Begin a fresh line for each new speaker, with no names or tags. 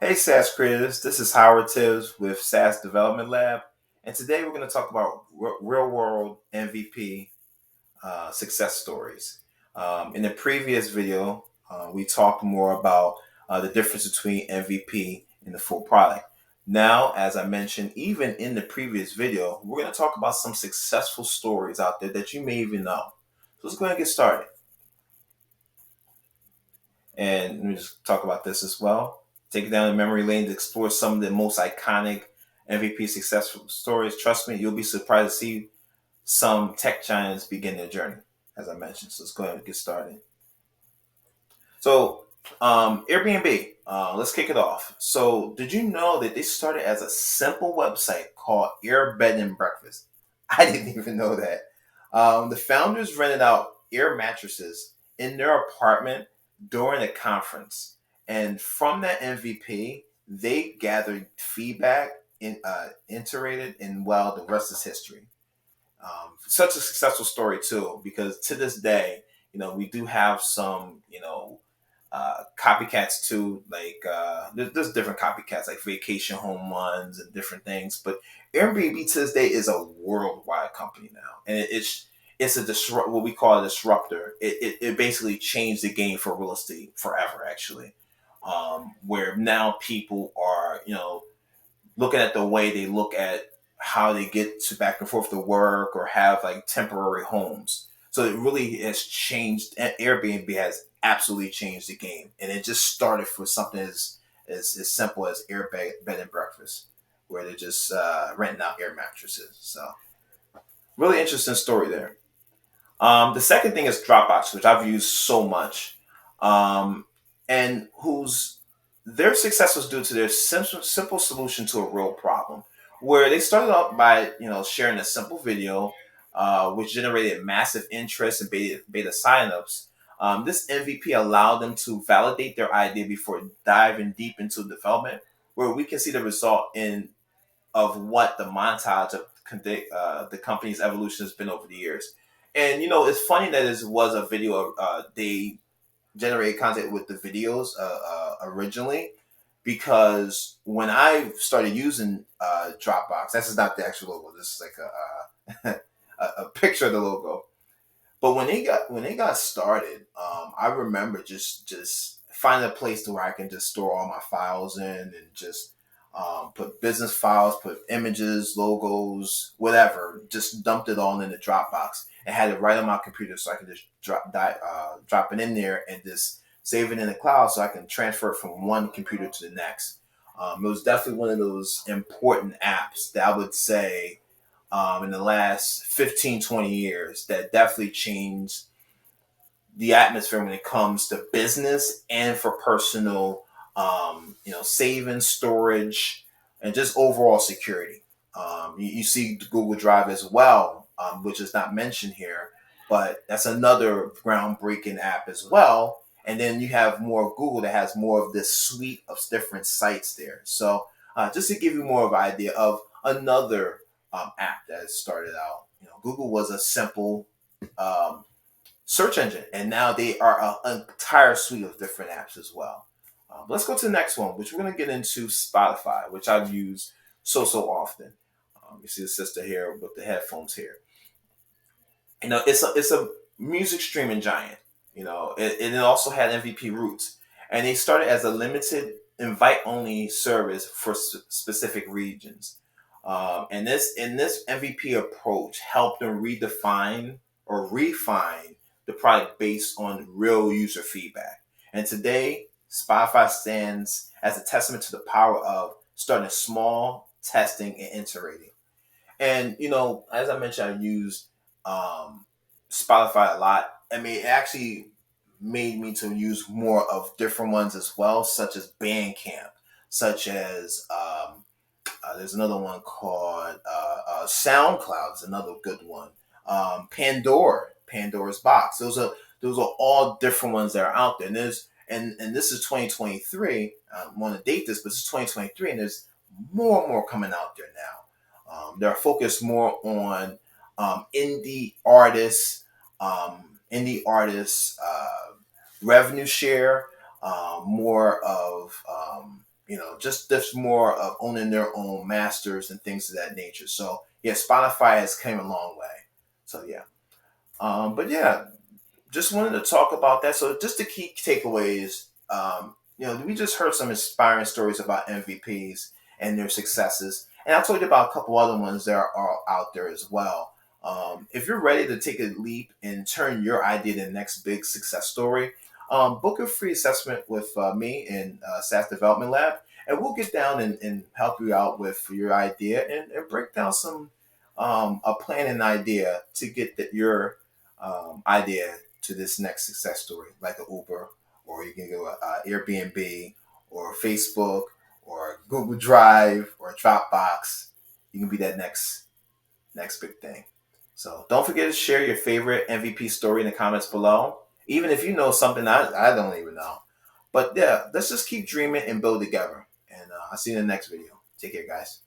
Hey SaaS creators, this is Howard Tibbs with SaaS Development Lab, and today we're going to talk about real world MVP success stories. In the previous video, we talked more about the difference between MVP and the full product. Now, as I mentioned, even in the previous video, we're going to talk about some successful stories out there that you may even know. So let's go ahead and get started. And let me just talk about this as well. Take it down the memory lane to explore some of the most iconic MVP successful stories. Trust me, you'll be surprised to see some tech giants begin their journey, as I mentioned. So let's go ahead and get started. So, Airbnb, let's kick it off. So, did you know that they started as a simple website called Air Bed and Breakfast? I didn't even know that. The founders rented out air mattresses in their apartment during a conference, and from that MVP, they gathered feedback, iterated, and well, the rest is history. Such a successful story too, because to this day, we do have some, copycats too. Like there's different copycats, like vacation home ones and different things. But Airbnb to this day is a worldwide company now, and it's a what we call a disruptor. It basically changed the game for real estate forever, actually. Where now people are, looking at the way they look at how they get to back and forth to work or have like temporary homes. So it really has changed. Airbnb has absolutely changed the game, and it just started for something as simple as bed and breakfast, where they're just renting out air mattresses. So really interesting story there. The second thing is Dropbox, which I've used so much, and whose their success was due to their simple solution to a real problem, where they started out by sharing a simple video, which generated massive interest and beta signups. This MVP allowed them to validate their idea before diving deep into development, where we can see the result in of what the montage of the company's evolution has been over the years. And it's funny that it was a video of they generated content with the videos originally, because when I started using Dropbox, this is not the actual logo. This is like a picture of the logo. But when they got started, I remember just finding a place to where I can just store all my files in, and just put business files, put images, logos, whatever. Just dumped it all in the Dropbox and had it right on my computer, so I could just drop it in there and just save it in the cloud, so I can transfer it from one computer to the next. It was definitely one of those important apps that I would say in the last 15, 20 years that definitely changed the atmosphere when it comes to business and for personal, saving, storage, and just overall security. You see Google Drive as well, which is not mentioned here, but that's another groundbreaking app as well. And then you have more of Google that has more of this suite of different sites there. So just to give you more of an idea of another app that started out, Google was a simple um, search engine, and now they are an entire suite of different apps as well. Let's go to the next one, which we're going to get into Spotify, which I've used so often. You see the sister here with the headphones here. It's a music streaming giant. And it also had MVP roots, and they started as a limited invite only service for specific regions. And this MVP approach helped them redefine or refine the product based on real user feedback. And today, Spotify stands as a testament to the power of starting small, testing, and iterating. And as I mentioned, I used Spotify a lot. I mean, it actually made me to use more of different ones as well, such as Bandcamp, such as there's another one called SoundCloud. Is another good one. Pandora's Box. Those are all different ones that are out there. And this is 2023. I want to date this, but it's 2023, and there's more and more coming out there now. They're focused more on indie artists, revenue share, more of just this more of owning their own masters and things of that nature. So yeah, Spotify has came a long way. So yeah, but yeah, just wanted to talk about that. So just the key takeaways, we just heard some inspiring stories about MVPs and their successes, and I told you about a couple other ones that are out there as well. If you're ready to take a leap and turn your idea to the next big success story, book a free assessment with me in SaaS Development Lab, and we'll get down and help you out with your idea and break down some a plan and idea to get your idea to this next success story, like an Uber, or you can go Airbnb, or Facebook, or Google Drive, or Dropbox. You can be that next big thing. So don't forget to share your favorite MVP story in the comments below, even if you know something I don't even know. But yeah, let's just keep dreaming and build together. And I'll see you in the next video. Take care, guys.